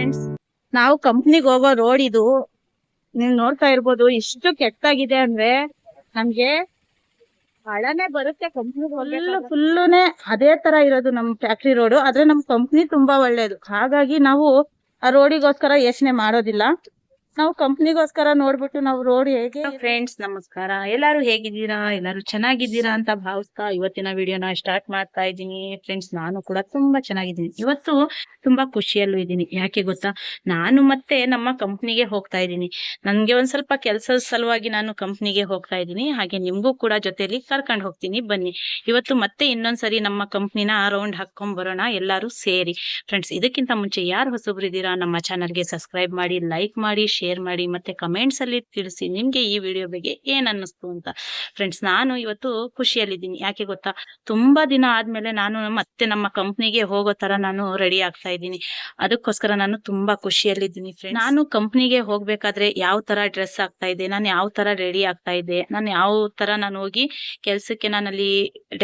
Friends, ನಾವು ಕಂಪ್ನಿಗೆ ಹೋಗೋ ರೋಡ್ ಇದು. ನೀವ್ ನೋಡ್ತಾ ಇರ್ಬೋದು ಎಷ್ಟು ಕೆಟ್ಟಾಗಿದೆ ಅಂದ್ರೆ ನಮ್ಗೆ ಹಳನೆ ಬರುತ್ತೆ. ಕಂಪ್ನಿ ಫುಲ್ಲುನೆ ಅದೇ ತರ ಇರೋದು ನಮ್ ಫ್ಯಾಕ್ಟ್ರಿ ರೋಡ್. ಆದ್ರೆ ನಮ್ ಕಂಪ್ನಿ ತುಂಬಾ ಒಳ್ಳೇದು, ಹಾಗಾಗಿ ನಾವು ಆ ರೋಡಿಗೋಸ್ಕರ ಯೋಚನೆ ಮಾಡೋದಿಲ್ಲ. ನಾವು ಕಂಪ್ನಿಗೋಸ್ಕರ ನೋಡ್ಬಿಟ್ಟು ನಾವು ರೋಡ್ ಹೇಗೆ. ಫ್ರೆಂಡ್ಸ್ ನಮಸ್ಕಾರ, ಎಲ್ಲಾರು ಹೇಗಿದ್ದೀರಾ? ಎಲ್ಲಾರು ಚೆನ್ನಾಗಿದ್ದೀರಾ ಅಂತ ಭಾವಿಸ್ತಾ ಇವತ್ತಿನ ವಿಡಿಯೋನ ಸ್ಟಾರ್ಟ್ ಮಾಡ್ತಾ ಇದ್ದೀನಿ. ಫ್ರೆಂಡ್ಸ್, ನಾನು ಕೂಡ ತುಂಬಾ ಚೆನ್ನಾಗಿದ್ದೀನಿ. ಇವತ್ತು ತುಂಬಾ ಖುಷಿಯಲ್ಲೂ ಇದ್ದೀನಿ. ಯಾಕೆ ಗೊತ್ತಾ, ನಾನು ಮತ್ತೆ ನಮ್ಮ ಕಂಪ್ನಿಗೆ ಹೋಗ್ತಾ ಇದ್ದೀನಿ. ನನ್ಗೆ ಒಂದ್ ಸ್ವಲ್ಪ ಕೆಲಸದ ಸಲುವಾಗಿ ನಾನು ಕಂಪ್ನಿಗೆ ಹೋಗ್ತಾ ಇದ್ದೀನಿ. ಹಾಗೆ ನಿಮ್ಗೂ ಕೂಡ ಜೊತೆಲಿ ಕರ್ಕೊಂಡು ಹೋಗ್ತೀನಿ, ಬನ್ನಿ. ಇವತ್ತು ಮತ್ತೆ ಇನ್ನೊಂದ್ಸರಿ ನಮ್ಮ ಕಂಪ್ನಿನ ರೌಂಡ್ ಹಾಕೊಂಡ್ ಬರೋಣ ಎಲ್ಲಾರು ಸೇರಿ. ಫ್ರೆಂಡ್ಸ್, ಇದಕ್ಕಿಂತ ಮುಂಚೆ ಯಾರು ಹೊಸಬ್ರು ಇದ್ದೀರಾ ನಮ್ಮ ಚಾನಲ್ಗೆ ಸಬ್ಸ್ಕ್ರೈಬ್ ಮಾಡಿ, ಲೈಕ್ ಮಾಡಿ, ಶೇರ್ ಮಾಡಿ, ಮತ್ತೆ ಕಮೆಂಟ್ಸ್ ಅಲ್ಲಿ ತಿಳಿಸಿ ನಿಮ್ಗೆ ಈ ವಿಡಿಯೋ ಬಗ್ಗೆ ಏನ್ ಅನ್ನಿಸ್ತು ಅಂತ. ಫ್ರೆಂಡ್ಸ್, ನಾನು ಇವತ್ತು ಖುಷಿಯಲ್ಲಿದ್ದೀನಿ. ಯಾಕೆ ಗೊತ್ತಾ, ತುಂಬಾ ದಿನ ಆದ್ಮೇಲೆ ನಾನು ಮತ್ತೆ ನಮ್ಮ ಕಂಪ್ನಿಗೆ ಹೋಗೋ ತರ ನಾನು ರೆಡಿ ಆಗ್ತಾ ಇದ್ದೀನಿ. ಅದಕ್ಕೋಸ್ಕರ ನಾನು ತುಂಬಾ ಖುಷಿಯಲ್ಲಿದ್ದೀನಿ. ಫ್ರೆಂಡ್ಸ್, ನಾನು ಕಂಪ್ನಿಗೆ ಹೋಗ್ಬೇಕಾದ್ರೆ ಯಾವ ತರ ಡ್ರೆಸ್ ಆಗ್ತಾ ಇದೆ, ನಾನು ಯಾವ ತರ ರೆಡಿ ಆಗ್ತಾ ಇದ್ದೆ, ನಾನು ಯಾವ ತರ ನಾನು ಹೋಗಿ ಕೆಲ್ಸಕ್ಕೆ, ನಾನಲ್ಲಿ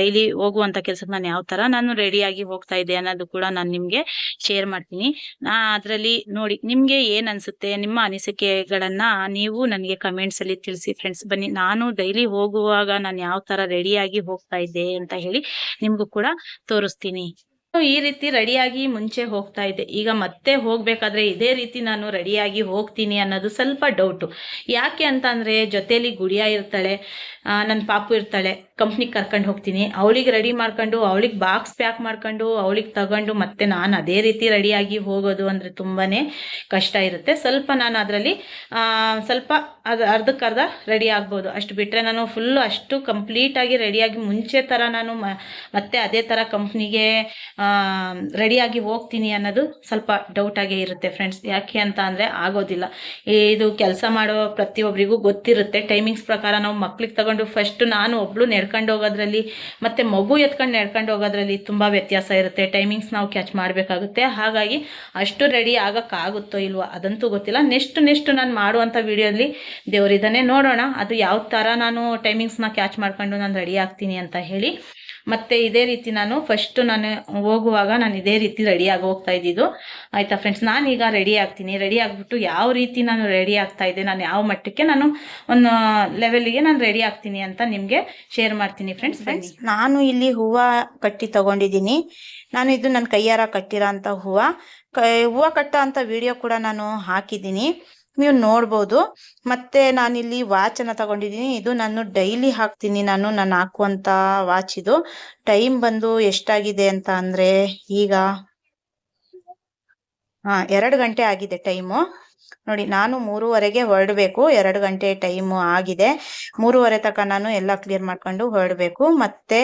ಡೈಲಿ ಹೋಗುವಂತ ಕೆಲ್ಸಕ್ಕೆ ನಾನು ಯಾವ ತರ ನಾನು ರೆಡಿ ಆಗಿ ಹೋಗ್ತಾ ಇದ್ದೆ ಅನ್ನೋದು ಕೂಡ ನಾನು ನಿಮ್ಗೆ ಶೇರ್ ಮಾಡ್ತೀನಿ. ಅದ್ರಲ್ಲಿ ನೋಡಿ ನಿಮ್ಗೆ ಏನ್ ಅನ್ಸುತ್ತೆ, ನಿಮ್ಮ ಅನಿಸಿಕೆಗಳನ್ನ ನೀವು ನನಗೆ ಕಮೆಂಟ್ಸ್ ಅಲ್ಲಿ ತಿಳಿಸಿ. ಫ್ರೆಂಡ್ಸ್, ಬನ್ನಿ, ನಾನು ಡೈಲಿ ಹೋಗುವಾಗ ನಾನು ಯಾವ ತರ ರೆಡಿಯಾಗಿ ಹೋಗ್ತಾ ಇದ್ದೆ ಅಂತ ಹೇಳಿ ನಿಮ್ಗೂ ಕೂಡ ತೋರಿಸ್ತೀನಿ. ಈ ರೀತಿ ರೆಡಿಯಾಗಿ ಮುಂಚೆ ಹೋಗ್ತಾ ಇದ್ದೆ, ಈಗ ಮತ್ತೆ ಹೋಗ್ಬೇಕಾದ್ರೆ ಇದೇ ರೀತಿ ನಾನು ರೆಡಿಯಾಗಿ ಹೋಗ್ತೀನಿ ಅನ್ನೋದು ಸ್ವಲ್ಪ ಡೌಟು. ಯಾಕೆ ಅಂತ ಅಂದ್ರೆ, ಜೊತೆಲಿ ಗುಡಿಯ ಇರ್ತಾಳೆ, ನನ್ನ ಪಾಪು ಇರ್ತಾಳೆ, ಕಂಪ್ನಿಗೆ ಕರ್ಕೊಂಡು ಹೋಗ್ತೀನಿ. ಅವಳಿಗೆ ರೆಡಿ ಮಾಡ್ಕೊಂಡು, ಅವಳಿಗೆ ಬಾಕ್ಸ್ ಪ್ಯಾಕ್ ಮಾಡ್ಕೊಂಡು, ಅವಳಿಗೆ ತಗೊಂಡು ಮತ್ತೆ ನಾನು ಅದೇ ರೀತಿ ರೆಡಿಯಾಗಿ ಹೋಗೋದು ಅಂದ್ರೆ ತುಂಬಾನೇ ಕಷ್ಟ ಇರುತ್ತೆ. ಸ್ವಲ್ಪ ನಾನು ಅದರಲ್ಲಿ ಸ್ವಲ್ಪ ಅರ್ಧಕ್ಕರ್ಧ ರೆಡಿ ಆಗ್ಬೋದು. ಅಷ್ಟು ಬಿಟ್ಟರೆ ನಾನು ಫುಲ್ಲು ಅಷ್ಟು ಕಂಪ್ಲೀಟಾಗಿ ರೆಡಿಯಾಗಿ ಮುಂಚೆ ಥರ ನಾನು ಮತ್ತೆ ಅದೇ ಥರ ಕಂಪ್ನಿಗೆ ರೆಡಿಯಾಗಿ ಹೋಗ್ತೀನಿ ಅನ್ನೋದು ಸ್ವಲ್ಪ ಡೌಟ್ ಆಗೇ ಇರುತ್ತೆ. ಫ್ರೆಂಡ್ಸ್, ಯಾಕೆ ಅಂತ ಅಂದರೆ ಆಗೋದಿಲ್ಲ. ಇದು ಕೆಲಸ ಮಾಡೋ ಪ್ರತಿಯೊಬ್ಬರಿಗೂ ಗೊತ್ತಿರುತ್ತೆ. ಟೈಮಿಂಗ್ಸ್ ಪ್ರಕಾರ ನಾವು ಮಕ್ಳಿಗೆ ತಗೊಂಡು ಫಸ್ಟ್ ನಾನು ಒಬ್ಳು ನಡ್ಕೊಂಡು ಹೋಗೋದ್ರಲ್ಲಿ ಮತ್ತೆ ಮಗು ಎತ್ಕೊಂಡು ನಡ್ಕೊಂಡು ಹೋಗೋದ್ರಲ್ಲಿ ತುಂಬ ವ್ಯತ್ಯಾಸ ಇರುತ್ತೆ. ಟೈಮಿಂಗ್ಸ್ ನಾವು ಕ್ಯಾಚ್ ಮಾಡಬೇಕಾಗುತ್ತೆ. ಹಾಗಾಗಿ ಅಷ್ಟು ರೆಡಿ ಆಗೋಕ್ಕಾಗುತ್ತೋ ಇಲ್ವೋ ಅದಂತೂ ಗೊತ್ತಿಲ್ಲ. ನೆಕ್ಸ್ಟ್ ನಾನು ಮಾಡುವಂಥ ವಿಡಿಯೋಲಿ ದೇವರಿದ್ದಾನೆ, ನೋಡೋಣ ಅದು ಯಾವ ಥರ ನಾನು ಟೈಮಿಂಗ್ಸ್ನ ಕ್ಯಾಚ್ ಮಾಡ್ಕೊಂಡು ನಾನು ರೆಡಿ ಆಗ್ತೀನಿ ಅಂತ ಹೇಳಿ. ಮತ್ತೆ ಇದೇ ರೀತಿ ನಾನು ಫಸ್ಟ್ ನಾನು ಹೋಗುವಾಗ ನಾನು ಇದೇ ರೀತಿ ರೆಡಿಯಾಗಿ ಹೋಗ್ತಾ ಇದ್ದಿದ್ದು. ಆಯ್ತಾ ಫ್ರೆಂಡ್ಸ್, ನಾನೀಗ ರೆಡಿ ಆಗ್ತೀನಿ. ರೆಡಿ ಆಗಿಬಿಟ್ಟು ಯಾವ ರೀತಿ ನಾನು ರೆಡಿ ಆಗ್ತಾ ಇದ್ದೆ, ನಾನು ಯಾವ ಮಟ್ಟಕ್ಕೆ ನಾನು ಒಂದು ಲೆವೆಲ್ಗೆ ನಾನು ರೆಡಿ ಆಗ್ತೀನಿ ಅಂತ ನಿಮಗೆ ಶೇರ್ ಮಾಡ್ತೀನಿ. ಫ್ರೆಂಡ್ಸ್, ನಾನು ಇಲ್ಲಿ ಹೂವು ಕಟ್ಟಿ ತಗೊಂಡಿದ್ದೀನಿ. ನಾನು ಇದು ನನ್ನ ಕೈಯಾರ ಕಟ್ಟಿರೋ ಅಂಥ ಹೂವು ಕಟ್ಟೋ ಅಂಥ ವಿಡಿಯೋ ಕೂಡ ನಾನು ಹಾಕಿದ್ದೀನಿ, ನೀವು ನೋಡ್ಬೋದು. ಮತ್ತೆ ನಾನಿಲ್ಲಿ ವಾಚನ್ನು ತಗೊಂಡಿದ್ದೀನಿ. ಇದು ನಾನು ಡೈಲಿ ಹಾಕ್ತೀನಿ. ನಾನು ಹಾಕುವಂಥ ವಾಚ್ ಇದು. ಟೈಮ್ ಬಂದು ಎಷ್ಟಾಗಿದೆ ಅಂತ ಅಂದರೆ, ಈಗ 2 ಗಂಟೆ ಆಗಿದೆ ಟೈಮು. ನೋಡಿ, ನಾನು 3:30ಗೆ ಹೊರಡಬೇಕು. 2 ಗಂಟೆ ಟೈಮು ಆಗಿದೆ. 3:30 ತನಕ ನಾನು ಎಲ್ಲ ಕ್ಲಿಯರ್ ಮಾಡ್ಕೊಂಡು ಹೊರಡಬೇಕು. ಮತ್ತೆ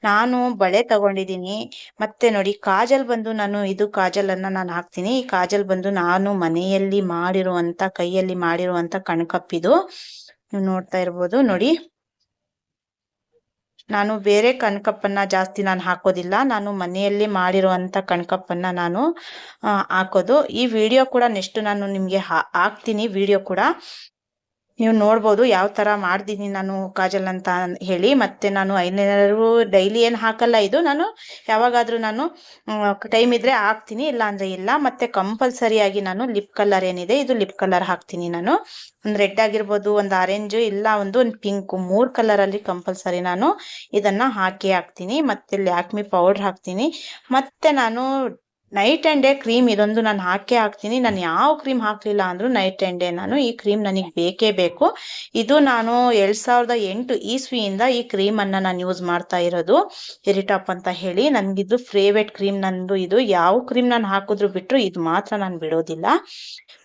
ನಾನು ಬಳೆ ತಗೊಂಡಿದ್ದೀನಿ. ಮತ್ತೆ ನೋಡಿ, ಕಾಜಲ್ ಬಂದು ಇದು ಕಾಜಲನ್ನು ನಾನು ಹಾಕ್ತೀನಿ. ಈ ಕಾಜಲ್ ಬಂದು ನಾನು ಮನೆಯಲ್ಲಿ ಮಾಡಿರುವಂಥ, ಕೈಯಲ್ಲಿ ಮಾಡಿರುವಂಥ ಕಣ್ಕಪ್ಪಿದು. ನೀವು ನೋಡ್ತಾ ಇರ್ಬೋದು. ನೋಡಿ, ನಾನು ಬೇರೆ ಕಣ್ಕಪ್ಪನ್ನು ಜಾಸ್ತಿ ನಾನು ಹಾಕೋದಿಲ್ಲ. ನಾನು ಮನೆಯಲ್ಲಿ ಮಾಡಿರುವಂಥ ಕಣ್ಕಪ್ಪನ್ನು ನಾನು ಹಾಕೋದು. ಈ ವಿಡಿಯೋ ಕೂಡ ನೆಕ್ಸ್ಟ್ ನಾನು ನಿಮಗೆ ಹಾಕ್ತೀನಿ. ವಿಡಿಯೋ ಕೂಡ ನೀವು ನೋಡ್ಬೋದು ಯಾವ ಥರ ಮಾಡ್ತೀನಿ ನಾನು ಕಾಜಲ್ ಅಂತ ಹೇಳಿ. ಮತ್ತೆ ನಾನು ಐಲೈನರು ಡೈಲಿ ಏನು ಹಾಕಲ್ಲ. ಇದು ನಾನು ಯಾವಾಗಾದರೂ ನಾನು ಟೈಮ್ ಇದ್ದರೆ ಹಾಕ್ತೀನಿ, ಇಲ್ಲ ಅಂದರೆ ಇಲ್ಲ. ಮತ್ತು ಕಂಪಲ್ಸರಿಯಾಗಿ ನಾನು ಲಿಪ್ ಕಲರ್ ಏನಿದೆ, ಇದು ಲಿಪ್ ಕಲರ್ ಹಾಕ್ತೀನಿ. ನಾನು ಒಂದು ರೆಡ್ ಆಗಿರ್ಬೋದು, ಒಂದು ಆರೆಂಜು, ಇಲ್ಲ ಒಂದು ಪಿಂಕು, 3 ಕಲರಲ್ಲಿ ಕಂಪಲ್ಸರಿ ನಾನು ಇದನ್ನು ಹಾಕ್ತೀನಿ. ಮತ್ತು ಲ್ಯಾಕ್ಮಿ ಪೌಡ್ರ್ ಹಾಕ್ತೀನಿ. ಮತ್ತು ನಾನು ನೈಟ್ ಆ್ಯಂಡ್ ಡೇ ಕ್ರೀಮ್ ಇದೊಂದು ನಾನು ಹಾಕ್ತೀನಿ. ನಾನು ಯಾವ ಕ್ರೀಮ್ ಹಾಕಲಿಲ್ಲ ಅಂದರೂ ನೈಟ್ ಆ್ಯಂಡ್ ಡೇ ನಾನು ಈ ಕ್ರೀಮ್ ನನಗೆ ಬೇಕೇ ಬೇಕು. ಇದು ನಾನು 2008 ಇಸ್ವಿಯಿಂದ ಈ ಕ್ರೀಮನ್ನು ನಾನು ಯೂಸ್ ಮಾಡ್ತಾ ಇರೋದು, ಎರಿಟಾಪ್ ಅಂತ ಹೇಳಿ. ನನಗಿದು ಫೇವ್ರೇಟ್ ಕ್ರೀಮ್ ನಂದು. ಇದು ಯಾವ ಕ್ರೀಮ್ ನಾನು ಹಾಕಿದ್ರು ಬಿಟ್ಟರು ಇದು ಮಾತ್ರ ನಾನು ಬಿಡೋದಿಲ್ಲ.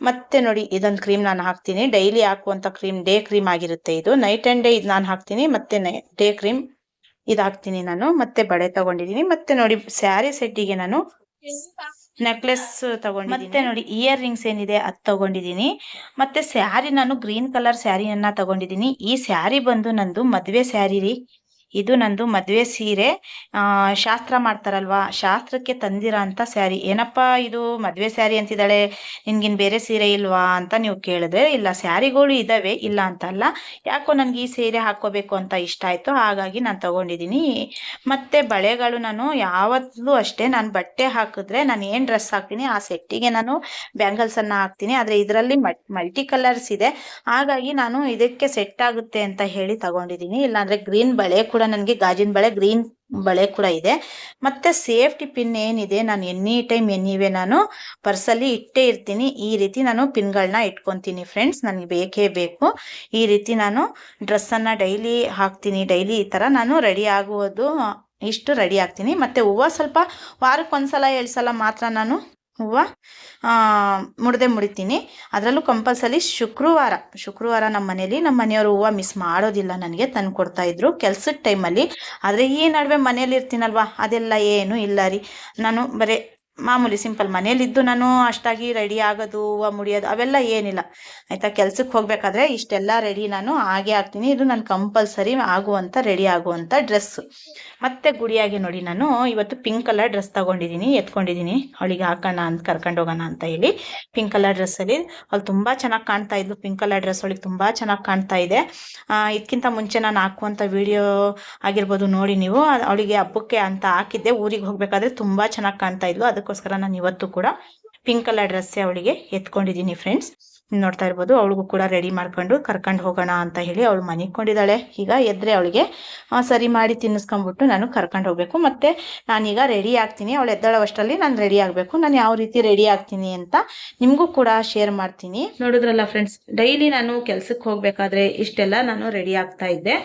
ಮತ್ತೆ ನೋಡಿ, ಇದೊಂದು ಕ್ರೀಮ್ ನಾನು ಹಾಕ್ತೀನಿ. ಡೈಲಿ ಹಾಕುವಂಥ ಕ್ರೀಮ್ ಡೇ ಕ್ರೀಮ್ ಆಗಿರುತ್ತೆ ಇದು. ನೈಟ್ ಆ್ಯಂಡ್ ಡೇ ಇದು ನಾನು ಹಾಕ್ತೀನಿ. ಮತ್ತೆ ಡೇ ಕ್ರೀಮ್ ಇದು ಹಾಕ್ತೀನಿ ನಾನು. ಮತ್ತೆ ಬಳೆ ತಗೊಂಡಿದ್ದೀನಿ. ಮತ್ತೆ ನೋಡಿ, ಸ್ಯಾರಿ ಸೆಟ್ಟಿಗೆ ನಾನು ನೆಕ್ಲೆಸ್ ತಗೊಂಡಿದ್ದೀನಿ. ಮತ್ತೆ ನೋಡಿ, ಇಯರ್ ರಿಂಗ್ಸ್ ಏನಿದೆ ಅದು ತಗೊಂಡಿದ್ದೀನಿ. ಮತ್ತೆ ಸ್ಯಾರಿ ನಾನು ಗ್ರೀನ್ ಕಲರ್ ಸ್ಯಾರಿಯನ್ನ ತಗೊಂಡಿದ್ದೀನಿ. ಈ ಸ್ಯಾರಿ ಬಂದು ನಂದು ಮದುವೆ ಸ್ಯಾರಿ ರೀ. ಇದು ನಂದು ಮದುವೆ ಸೀರೆ. ಶಾಸ್ತ್ರ ಮಾಡ್ತಾರಲ್ವಾ, ಶಾಸ್ತ್ರಕ್ಕೆ ತಂದಿರೋ ಅಂತ ಸ್ಯಾರಿ. ಏನಪ್ಪ ಇದು ಮದುವೆ ಸ್ಯಾರಿ ಅಂತಿದ್ದಾಳೆ, ನಿನ್ಗಿನ್ ಬೇರೆ ಸೀರೆ ಇಲ್ವಾ ಅಂತ ನೀವು ಕೇಳಿದ್ರೆ, ಇಲ್ಲ ಸ್ಯಾರಿಗಳು ಇದಾವೆ, ಇಲ್ಲ ಅಂತ ಅಲ್ಲ. ಯಾಕೋ ನನ್ಗೆ ಈ ಸೀರೆ ಹಾಕೋಬೇಕು ಅಂತ ಇಷ್ಟ ಆಯ್ತು, ಹಾಗಾಗಿ ನಾನು ತಗೊಂಡಿದ್ದೀನಿ. ಮತ್ತೆ ಬಳೆಗಳು ನಾನು ಯಾವತ್ತೂ ಅಷ್ಟೇ, ನಾನು ಬಟ್ಟೆ ಹಾಕಿದ್ರೆ ನಾನು ಏನ್ ಡ್ರೆಸ್ ಹಾಕ್ತೀನಿ ಆ ಸೆಟ್ಟಿಗೆ ನಾನು ಬ್ಯಾಂಗಲ್ಸ್ ಅನ್ನ ಹಾಕ್ತೀನಿ. ಆದ್ರೆ ಇದರಲ್ಲಿ ಮಲ್ಟಿ ಕಲರ್ಸ್ ಇದೆ, ಹಾಗಾಗಿ ನಾನು ಇದಕ್ಕೆ ಸೆಟ್ ಆಗುತ್ತೆ ಅಂತ ಹೇಳಿ ತಗೊಂಡಿದ್ದೀನಿ. ಇಲ್ಲಾಂದ್ರೆ ಗ್ರೀನ್ ಬಳೆ ಕೂಡ, ನನಗೆ ಗಾಜಿನ ಬಳೆ ಗ್ರೀನ್ ಬಳೆ ಕೂಡ ಇದೆ. ಮತ್ತೆ ಸೇಫ್ಟಿ ಪಿನ್ ಏನಿದೆ, ನಾನು ಎನಿ ಟೈಮ್ ಎನಿವೆ ನಾನು ಪರ್ಸಲ್ಲಿ ಇಟ್ಟೇ ಇರ್ತೀನಿ. ಈ ರೀತಿ ನಾನು ಪಿನ್ಗಳನ್ನ ಇಟ್ಕೊಂತೀನಿ ಫ್ರೆಂಡ್ಸ್, ನನಗೆ ಬೇಕೇ ಬೇಕು. ಈ ರೀತಿ ನಾನು ಡ್ರೆಸ್ಸನ್ನು ಡೈಲಿ ಹಾಕ್ತೀನಿ. ಡೈಲಿ ಈ ಥರ ನಾನು ರೆಡಿ ಆಗುವುದು ಇಷ್ಟು ರೆಡಿ ಆಗ್ತೀನಿ. ಮತ್ತೆ ಹೂವು ಸ್ವಲ್ಪ ವಾರಕ್ಕೊಂದ್ಸಲ 2 ಸಲ ಮಾತ್ರ ನಾನು ಹೂವು ಮುಡಿತೀನಿ. ಅದರಲ್ಲೂ ಕಂಪಲ್ಸರಿ ಶುಕ್ರವಾರ ನಮ್ಮ ಮನೆಯವರು ಹೂವು ಮಿಸ್ ಮಾಡೋದಿಲ್ಲ, ನನಗೆ ತಂದು ಕೊಡ್ತಾ ಇದ್ರು ಕೆಲ್ಸದ ಟೈಮಲ್ಲಿ. ಆದರೆ ಈ ನಡುವೆ ಮನೇಲಿ ಇರ್ತೀನಲ್ವಾ, ಅದೆಲ್ಲ ಏನು ಇಲ್ಲ ರೀ. ನಾನು ಬರೀ ಮಾಮೂಲಿ ಸಿಂಪಲ್ ಮನೇಲಿದ್ದು ನಾನು ಅಷ್ಟಾಗಿ ರೆಡಿ ಆಗೋದು, ಹೂವು ಮುಡಿಯೋದು ಅವೆಲ್ಲ ಏನಿಲ್ಲ ಆಯಿತಾ. ಕೆಲ್ಸಕ್ಕೆ ಹೋಗಬೇಕಾದ್ರೆ ಇಷ್ಟೆಲ್ಲ ರೆಡಿ ನಾನು ಆಗೇ ಆಗ್ತೀನಿ. ಇದು ನಾನು ಕಂಪಲ್ಸರಿ ಆಗುವಂಥ ರೆಡಿ ಆಗುವಂಥ ಡ್ರೆಸ್ಸು. ಮತ್ತೆ ಗುಡಿಯಾಗಿ ನೋಡಿ, ನಾನು ಇವತ್ತು ಪಿಂಕ್ ಕಲರ್ ಡ್ರೆಸ್ ಎತ್ಕೊಂಡಿದ್ದೀನಿ ಅವಳಿಗೆ ಹಾಕೋಣ ಅಂತ, ಕರ್ಕೊಂಡು ಹೋಗೋಣ ಅಂತ ಹೇಳಿ. ಪಿಂಕ್ ಕಲರ್ ಡ್ರೆಸ್ಸಲ್ಲಿ ಅವಳು ತುಂಬ ಚೆನ್ನಾಗಿ ಕಾಣ್ತಾ ಇದ್ಲು. ಪಿಂಕ್ ಕಲರ್ ಡ್ರೆಸ್ ಅವಳಿಗೆ ತುಂಬ ಚೆನ್ನಾಗಿ ಕಾಣ್ತಾ ಇದೆ. ಇದಕ್ಕಿಂತ ಮುಂಚೆ ನಾನು ಹಾಕುವಂಥ ವಿಡಿಯೋ ಆಗಿರ್ಬೋದು ನೋಡಿ ನೀವು. ಅವಳಿಗೆ ಹಬ್ಬಕ್ಕೆ ಅಂತ ಹಾಕಿದ್ದೆ, ಊರಿಗೆ ಹೋಗ್ಬೇಕಾದ್ರೆ ತುಂಬ ಚೆನ್ನಾಗಿ ಕಾಣ್ತಾ ಇದ್ಲು. ಅದಕ್ಕೋಸ್ಕರ ನಾನು ಇವತ್ತು ಕೂಡ ಪಿಂಕ್ ಕಲರ್ ಡ್ರೆಸ್ಸೇ ಅವಳಿಗೆ ಎತ್ಕೊಂಡಿದ್ದೀನಿ ಫ್ರೆಂಡ್ಸ್. ನೋಡ್ತಾ ಇರ್ಬೋದು, ಅವಳಿಗೂ ಕೂಡ ರೆಡಿ ಮಾಡ್ಕೊಂಡು ಕರ್ಕೊಂಡು ಹೋಗೋಣ ಅಂತ ಹೇಳಿ. ಅವಳು ಮನಿಕೊಂಡಿದ್ದಾಳೆ, ಈಗ ಎದ್ರೆ ಅವಳಿಗೆ ಸರಿ ಮಾಡಿ ತಿನ್ನಿಸ್ಕೊಂಡ್ಬಿಟ್ಟು ನಾನು ಕರ್ಕೊಂಡು ಹೋಗ್ಬೇಕು. ಮತ್ತೆ ನಾನೀಗ ರೆಡಿ ಆಗ್ತೀನಿ, ಅವಳು ಎದ್ದೇಳೋವಷ್ಟರಲ್ಲಿ ನಾನು ರೆಡಿ ಆಗಬೇಕು. ನಾನು ಯಾವ ರೀತಿ ರೆಡಿ ಆಗ್ತೀನಿ ಅಂತ ನಿಮಗೂ ಕೂಡ ಶೇರ್ ಮಾಡ್ತೀನಿ. ನೋಡಿದ್ರಲ್ಲ ಫ್ರೆಂಡ್ಸ್, ಡೈಲಿ ನಾನು ಕೆಲ್ಸಕ್ಕೆ ಹೋಗ್ಬೇಕಾದ್ರೆ ಇಷ್ಟೆಲ್ಲ ನಾನು ರೆಡಿ ಆಗ್ತಾ ಇದ್ದೆ.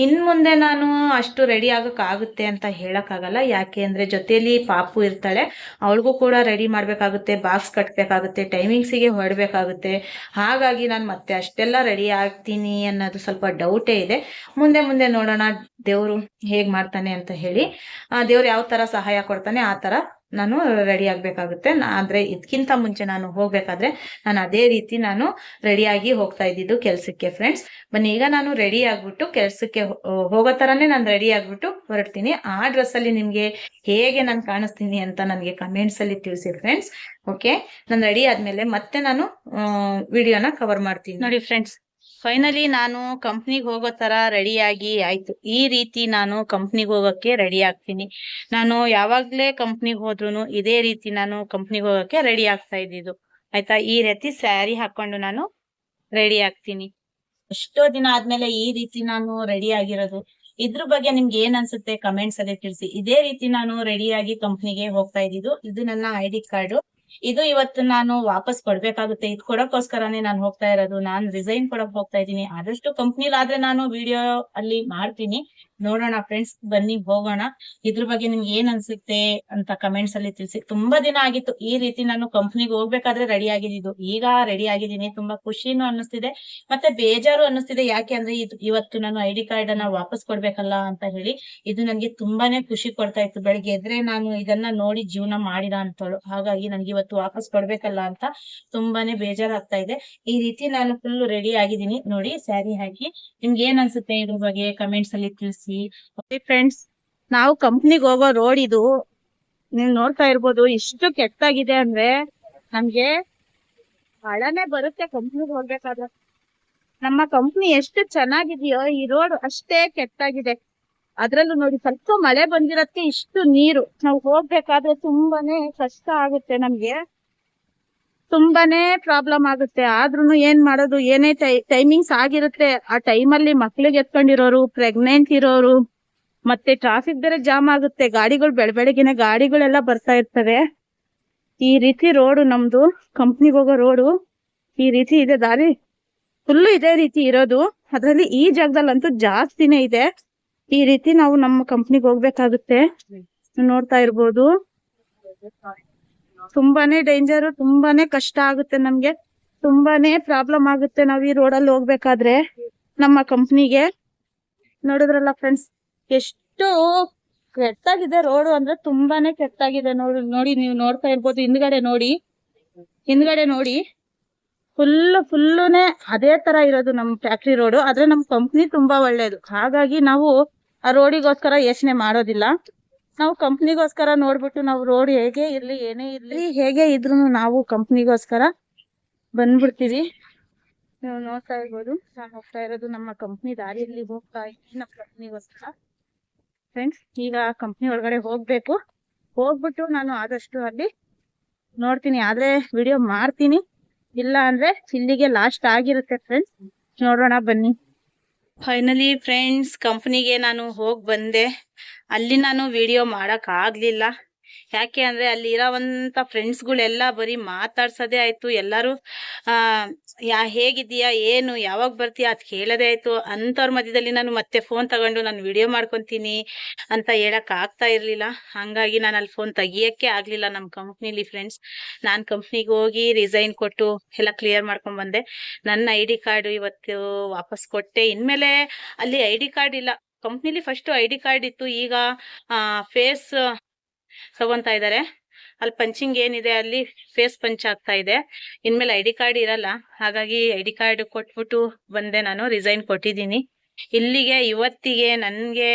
ಇನ್ನು ಮುಂದೆ ನಾನು ಅಷ್ಟು ರೆಡಿ ಆಗೋಕ್ಕಾಗುತ್ತೆ ಅಂತ ಹೇಳೋಕ್ಕಾಗಲ್ಲ. ಯಾಕೆ ಅಂದರೆ ಜೊತೆಯಲ್ಲಿ ಪಾಪು ಇರ್ತಾಳೆ, ಅವಳಿಗೂ ಕೂಡ ರೆಡಿ ಮಾಡಬೇಕಾಗುತ್ತೆ, ಬಾಕ್ಸ್ ಕಟ್ಟಬೇಕಾಗುತ್ತೆ, ಟೈಮಿಂಗ್ಸಿಗೆ ಹೊರಡಬೇಕಾಗುತ್ತೆ. ಹಾಗಾಗಿ ನಾನು ಮತ್ತೆ ಅಷ್ಟೆಲ್ಲ ರೆಡಿ ಆಗ್ತೀನಿ ಅನ್ನೋದು ಸ್ವಲ್ಪ ಡೌಟೇ ಇದೆ. ಮುಂದೆ ನೋಡೋಣ ದೇವರು ಹೇಗ್ ಮಾಡ್ತಾನೆ ಅಂತ ಹೇಳಿ. ದೇವ್ರು ಯಾವ ತರ ಸಹಾಯ ಕೊಡ್ತಾನೆ ಆ ತರ ನಾನು ರೆಡಿ ಆಗ್ಬೇಕಾಗುತ್ತೆ. ಆದ್ರೆ ಇದಕ್ಕಿಂತ ಮುಂಚೆ ನಾನು ಹೋಗ್ಬೇಕಾದ್ರೆ ನಾನು ಅದೇ ರೀತಿ ನಾನು ರೆಡಿಯಾಗಿ ಹೋಗ್ತಾ ಇದ್ದಿದ್ದು ಕೆಲ್ಸಕ್ಕೆ ಫ್ರೆಂಡ್ಸ್. ಬನ್ನಿ, ಈಗ ನಾನು ರೆಡಿ ಆಗ್ಬಿಟ್ಟು ಕೆಲ್ಸಕ್ಕೆ ಹೋಗೋ ತರಾನೇ ನಾನು ರೆಡಿ ಆಗ್ಬಿಟ್ಟು ಹೊರಡ್ತೀನಿ. ಆ ಡ್ರೆಸ್ ಅಲ್ಲಿ ನಿಮ್ಗೆ ಹೇಗೆ ನಾನು ಕಾಣಿಸ್ತೀನಿ ಅಂತ ನನಗೆ ಕಮೆಂಟ್ಸ್ ಅಲ್ಲಿ ತಿಳಿಸಿ ಫ್ರೆಂಡ್ಸ್. ಓಕೆ, ನಾನು ರೆಡಿ ಆದ್ಮೇಲೆ ಮತ್ತೆ ನಾನು ವಿಡಿಯೋನ ಕವರ್ ಮಾಡ್ತೀನಿ. ನೋಡಿ ಫ್ರೆಂಡ್ಸ್, ಫೈನಲಿ ನಾನು ಕಂಪ್ನಿಗೆ ಹೋಗೋ ತರ ರೆಡಿಯಾಗಿ ಆಯ್ತು. ಈ ರೀತಿ ನಾನು ಕಂಪ್ನಿಗೆ ಹೋಗೋಕ್ಕೆ ರೆಡಿ ಆಗ್ತೀನಿ. ನಾನು ಯಾವಾಗ್ಲೇ ಕಂಪ್ನಿಗೆ ಹೋದ್ರು ಇದೇ ರೀತಿ ನಾನು ಕಂಪ್ನಿಗೆ ಹೋಗೋಕ್ಕೆ ರೆಡಿ ಆಗ್ತಾ ಇದ್ದಿದ್ದು ಆಯ್ತಾ. ಈ ರೀತಿ ಸ್ಯಾರಿ ಹಾಕೊಂಡು ನಾನು ರೆಡಿ ಆಗ್ತೀನಿ. ಎಷ್ಟೋ ದಿನ ಆದ್ಮೇಲೆ ಈ ರೀತಿ ನಾನು ರೆಡಿ ಆಗಿರೋದು. ಇದ್ರ ಬಗ್ಗೆ ನಿಮ್ಗೆ ಏನ್ ಅನ್ಸುತ್ತೆ ಕಮೆಂಟ್ಸ್ ಅಲ್ಲಿ ತಿಳಿಸಿ. ಇದೇ ರೀತಿ ನಾನು ರೆಡಿಯಾಗಿ ಕಂಪ್ನಿಗೆ ಹೋಗ್ತಾ ಇದ್ದಿದ್ದು. ಇದು ನನ್ನ ID ಕಾರ್ಡು. ಇದು ಇವತ್ತು ನಾನು ವಾಪಸ್ ಕೊಡ್ಬೇಕಾಗುತ್ತೆ. ಇದು ಕೊಡಕ್ಕೋಸ್ಕರನೇ ನಾನು ಹೋಗ್ತಾ ಇರೋದು. ನಾನು ರಿಸೈನ್ ಕೊಡಕ್ ಹೋಗ್ತಾ ಇದ್ದೀನಿ. ಆದಷ್ಟು ಕಂಪ್ನಿಲಾದ್ರೆ ನಾನು ವಿಡಿಯೋ ಅಲ್ಲಿ ಮಾಡ್ತೀನಿ. ನೋಡೋಣ ಫ್ರೆಂಡ್ಸ್, ಬನ್ನಿ ಹೋಗೋಣ. ಇದ್ರ ಬಗ್ಗೆ ನಿಮ್ಗೆ ಏನ್ ಅನ್ಸುತ್ತೆ ಅಂತ ಕಮೆಂಟ್ಸ್ ಅಲ್ಲಿ ತಿಳಿಸಿ. ತುಂಬಾ ದಿನ ಆಗಿತ್ತು ಈ ರೀತಿ ನಾನು ಕಂಪ್ನಿಗೆ ಹೋಗ್ಬೇಕಾದ್ರೆ ರೆಡಿ ಆಗಿದ್ದು. ಈಗ ರೆಡಿ ಆಗಿದ್ದೀನಿ. ತುಂಬಾ ಖುಷಿನೂ ಅನ್ನಿಸ್ತಿದೆ, ಮತ್ತೆ ಬೇಜಾರು ಅನ್ನಿಸ್ತಿದೆ. ಯಾಕೆ ಅಂದ್ರೆ ಇವತ್ತು ನಾನು ID ಕಾರ್ಡ್ ಅನ್ನ ವಾಪಸ್ ಕೊಡ್ಬೇಕಲ್ಲ ಅಂತ ಹೇಳಿ. ಇದು ನನ್ಗೆ ತುಂಬಾನೇ ಖುಷಿ ಕೊಡ್ತಾ ಇತ್ತು. ಬೆಳಿಗ್ಗೆ ಎದ್ರೆ ನಾನು ಇದನ್ನ ನೋಡಿ ಜೀವನ ಮಾಡಿದ ಅಂತಳು, ಹಾಗಾಗಿ ನನ್ಗೆ ಇವತ್ತು ವಾಪಸ್ ಕೊಡ್ಬೇಕಲ್ಲ ಅಂತ ತುಂಬಾನೇ ಬೇಜಾರಾಗ್ತಾ ಇದೆ. ಈ ರೀತಿ ನಾನು ಫುಲ್ ರೆಡಿ ಆಗಿದ್ದೀನಿ ನೋಡಿ, ಸ್ಯಾರಿ ಹಾಕಿ. ನಿಮ್ಗೆ ಏನ್ ಅನ್ಸುತ್ತೆ ಇದ್ರ ಬಗ್ಗೆ ಕಮೆಂಟ್ಸ್ ಅಲ್ಲಿ ತಿಳಿಸಿ. ಫ್ರೆಂಡ್ಸ್, ನಾವು ಕಂಪ್ನಿಗೆ ಹೋಗೋ ರೋಡ್ ಇದು. ನೀವ್ ನೋಡ್ತಾ ಇರ್ಬೋದು ಎಷ್ಟು ಕೆಟ್ಟಾಗಿದೆ ಅಂದ್ರೆ ನಮ್ಗೆ ಹಳನೆ ಬರುತ್ತೆ ಕಂಪ್ನಿಗೆ ಹೋಗ್ಬೇಕಾದ್ರೆ. ನಮ್ಮ ಕಂಪ್ನಿ ಎಷ್ಟು ಚೆನ್ನಾಗಿದೆಯೋ ಈ ರೋಡ್ ಅಷ್ಟೇ ಕೆಟ್ಟಾಗಿದೆ. ಅದ್ರಲ್ಲೂ ನೋಡಿ ಸ್ವಲ್ಪ ಮಳೆ ಬಂದಿರೋದಕ್ಕೆ ಇಷ್ಟು ನೀರು. ನಾವು ಹೋಗ್ಬೇಕಾದ್ರೆ ತುಂಬಾನೇ ಕಷ್ಟ ಆಗುತ್ತೆ, ನಮ್ಗೆ ತುಂಬಾನೇ ಪ್ರಾಬ್ಲಮ್ ಆಗುತ್ತೆ. ಆದ್ರೂ ಏನ್ ಮಾಡೋದು, ಏನೇ ಟೈಮಿಂಗ್ಸ್ ಆಗಿರುತ್ತೆ ಆ ಟೈಮಲ್ಲಿ ಮಕ್ಳಿಗೆ ಎತ್ಕೊಂಡಿರೋರು, ಪ್ರೆಗ್ನೆಂಟ್ ಇರೋರು, ಮತ್ತೆ ಟ್ರಾಫಿಕ್ ಬೇರೆ ಜಾಮ್ ಆಗುತ್ತೆ. ಗಾಡಿಗಳು ಬೆಳಬೆಳಗಿನ ಗಾಡಿಗಳೆಲ್ಲ ಬರ್ತಾ ಇರ್ತವೆ. ಈ ರೀತಿ ರೋಡು ನಮ್ದು ಕಂಪ್ನಿಗೆ ಹೋಗೋ ರೋಡು ಈ ರೀತಿ ಇದೆ. ದಾರಿ ಫುಲ್ಲು ಇದೇ ರೀತಿ ಇರೋದು. ಅದ್ರಲ್ಲಿ ಈ ಜಾಗದಲ್ಲಂತೂ ಜಾಸ್ತಿನೇ ಇದೆ. ಈ ರೀತಿ ನಾವು ನಮ್ಮ ಕಂಪ್ನಿಗೆ ಹೋಗ್ಬೇಕಾಗುತ್ತೆ. ನೋಡ್ತಾ ಇರ್ಬೋದು, ತುಂಬಾನೇ ಡೇಂಜರು, ತುಂಬಾನೇ ಕಷ್ಟ ಆಗುತ್ತೆ ನಮ್ಗೆ, ತುಂಬಾನೇ ಪ್ರಾಬ್ಲಮ್ ಆಗುತ್ತೆ ನಾವ್ ಈ ರೋಡಲ್ಲಿ ಹೋಗ್ಬೇಕಾದ್ರೆ ನಮ್ಮ ಕಂಪ್ನಿಗೆ. ನೋಡಿದ್ರಲ್ಲ ಫ್ರೆಂಡ್ಸ್, ಎಷ್ಟು ಕೆಟ್ಟಾಗಿದೆ ರೋಡು ಅಂದ್ರೆ ತುಂಬಾನೇ ಕೆಟ್ಟಾಗಿದೆ. ನೋಡಿ ನೀವು ನೋಡ್ತಾ ಇರ್ಬೋದು, ಹಿಂದ್ಗಡೆ ನೋಡಿ ಫುಲ್ಲುನೇ ಅದೇ ತರ ಇರೋದು ನಮ್ ಫ್ಯಾಕ್ಟ್ರಿ ರೋಡು. ಆದ್ರೆ ನಮ್ ಕಂಪ್ನಿ ತುಂಬಾ ಒಳ್ಳೇದು. ಹಾಗಾಗಿ ನಾವು ಆ ರೋಡಿಗೋಸ್ಕರ ಯೋಚನೆ ಮಾಡೋದಿಲ್ಲ. ನಾವು ಕಂಪ್ನಿಗೋಸ್ಕರ ನೋಡ್ಬಿಟ್ಟು ನಾವು ರೋಡ್ ಹೇಗೆ ಇರ್ಲಿ ಏನೇ ಇರ್ಲಿ ಹೇಗೆ ಇದ್ರು ನಾವು ಕಂಪ್ನಿಗೋಸ್ಕರ ಬಂದ್ಬಿಡ್ತೀವಿ. ನೀವು ನೋಡ್ತಾ ಇರ್ಬೋದು, ನಾನು ಹೋಗ್ತಾ ಇರೋದು ನಮ್ಮ ಕಂಪ್ನಿ ದಾರಿಯಲ್ಲಿ ಹೋಗ್ತಾ ಇದ್ದೀನಿ ನಮ್ಮ ಕಂಪ್ನಿಗೋಸ್ಕರ. ಫ್ರೆಂಡ್ಸ್, ಈಗ ಕಂಪ್ನಿ ಒಳಗಡೆ ಹೋಗ್ಬಿಟ್ಟು ನಾನು ಆದಷ್ಟು ಅಲ್ಲಿ ನೋಡ್ತೀನಿ, ಆದ್ರೆ ವಿಡಿಯೋ ಮಾಡ್ತೀನಿ, ಇಲ್ಲ ಅಂದ್ರೆ ಇಲ್ಲಿಗೆ ಲಾಸ್ಟ್ ಆಗಿರುತ್ತೆ ಫ್ರೆಂಡ್ಸ್. ನೋಡೋಣ ಬನ್ನಿ. ಫೈನಲಿ ಫ್ರೆಂಡ್ಸ್, ಕಂಪ್ನಿಗೆ ನಾನು ಹೋಗಿ ಬಂದೆ. ಅಲ್ಲಿ ನಾನು ವಿಡಿಯೋ ಮಾಡಕ್ ಆಗ್ಲಿಲ್ಲ. ಯಾಕೆ ಅಂದ್ರೆ ಅಲ್ಲಿ ಇರೋವಂತ ಫ್ರೆಂಡ್ಸ್ಗಳೆಲ್ಲ ಬರೀ ಮಾತಾಡ್ಸೋದೇ ಆಯ್ತು. ಎಲ್ಲರೂ ಹೇಗಿದ್ದೀಯಾ, ಏನು, ಯಾವಾಗ ಬರ್ತೀಯಾ ಅದ್ ಕೇಳೋದೇ ಆಯ್ತು. ಅಂತವ್ರ ಮಧ್ಯದಲ್ಲಿ ನಾನು ಮತ್ತೆ ಫೋನ್ ತಗೊಂಡು ನಾನು ವಿಡಿಯೋ ಮಾಡ್ಕೊಂತೀನಿ ಅಂತ ಹೇಳಕ್ ಆಗ್ತಾ ಇರ್ಲಿಲ್ಲ. ಹಂಗಾಗಿ ನಾನು ಅಲ್ಲಿ ಫೋನ್ ತೆಗಿಯಕ್ಕೆ ಆಗ್ಲಿಲ್ಲ ನಮ್ಮ ಕಂಪ್ನಿಲಿ. ಫ್ರೆಂಡ್ಸ್, ನಾನ್ ಕಂಪ್ನಿಗೆ ಹೋಗಿ ರಿಸೈನ್ ಕೊಟ್ಟು ಎಲ್ಲ ಕ್ಲಿಯರ್ ಮಾಡ್ಕೊಂಡ್ ಬಂದೆ. ನನ್ನ ID ಕಾರ್ಡ್ ಇವತ್ತು ವಾಪಸ್ ಕೊಟ್ಟೆ. ಇನ್ಮೇಲೆ ಅಲ್ಲಿ ID ಕಾರ್ಡ್ ಇಲ್ಲ. ಕಂಪ್ನಿಲಿ ಫಸ್ಟ್ ID ಕಾರ್ಡ್ ಇತ್ತು, ಈಗ ಫೇಸ್ ತಗೊಂತಾ ಇದ್ದಾರೆ. ಅಲ್ಲಿ ಪಂಚಿಂಗ್ ಏನಿದೆ ಅಲ್ಲಿ ಫೇಸ್ ಪಂಚ್ ಆಗ್ತಾ ಇದೆ. ಇನ್ಮೇಲೆ ID ಕಾರ್ಡ್ ಇರಲ್ಲ. ಹಾಗಾಗಿ ID ಕಾರ್ಡ್ ಕೊಟ್ಬಿಟ್ಟು ಬಂದೆ. ನಾನು ರಿಸೈನ್ ಕೊಟ್ಟಿದ್ದೀನಿ. ಇಲ್ಲಿಗೆ ಇವತ್ತಿಗೆ ನನ್ಗೆ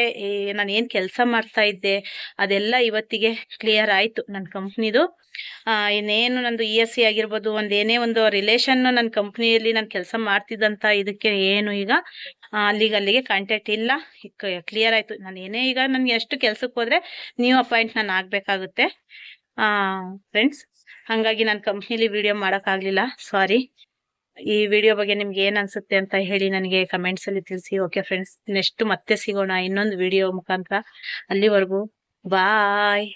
ನಾನು ಏನ್ ಕೆಲಸ ಮಾಡ್ತಾ ಇದ್ದೆ ಅದೆಲ್ಲ ಇವತ್ತಿಗೆ ಕ್ಲಿಯರ್ ಆಯ್ತು ನನ್ನ ಕಂಪ್ನಿದು. ಇನ್ನೇನು ನಂದು ESC ಆಗಿರ್ಬೋದು, ಏನೇ ಒಂದು ರಿಲೇಷನ್ ನನ್ನ ಕಂಪ್ನಿಯಲ್ಲಿ ನಾನು ಕೆಲಸ ಮಾಡ್ತಿದ್ದಂತ ಇದಕ್ಕೆ ಏನು ಈಗ ಅಲ್ಲಿಗೆ ಕಾಂಟ್ಯಾಕ್ಟ್ ಇಲ್ಲ. ಕ್ಲಿಯರ್ ಆಯ್ತು. ನಾನು ಏನೇ ಈಗ ನನ್ಗೆ ಎಷ್ಟು ಕೆಲ್ಸಕ್ಕೆ ಹೋದ್ರೆ ನ್ಯೂ ಅಪಾಯಿಂಟ್ ನಾನು ಆಗ್ಬೇಕಾಗುತ್ತೆ ಫ್ರೆಂಡ್ಸ್. ಹಂಗಾಗಿ ನಾನು ಕಂಪ್ನಿಲಿ ವಿಡಿಯೋ ಮಾಡಕ್ ಆಗ್ಲಿಲ್ಲ, ಸಾರಿ. ಈ ವಿಡಿಯೋ ಬಗ್ಗೆ ನಿಮ್ಗೆ ಏನ್ ಅನ್ಸುತ್ತೆ ಅಂತ ಹೇಳಿ ನನಗೆ ಕಮೆಂಟ್ಸ್ ಅಲ್ಲಿ ತಿಳಿಸಿ. ಓಕೆ ಫ್ರೆಂಡ್ಸ್, ನೆಕ್ಸ್ಟ್ ಮತ್ತೆ ಸಿಗೋಣ ಇನ್ನೊಂದು ವಿಡಿಯೋ ಮುಖಾಂತರ. ಅಲ್ಲಿವರೆಗೂ ಬಾಯ್.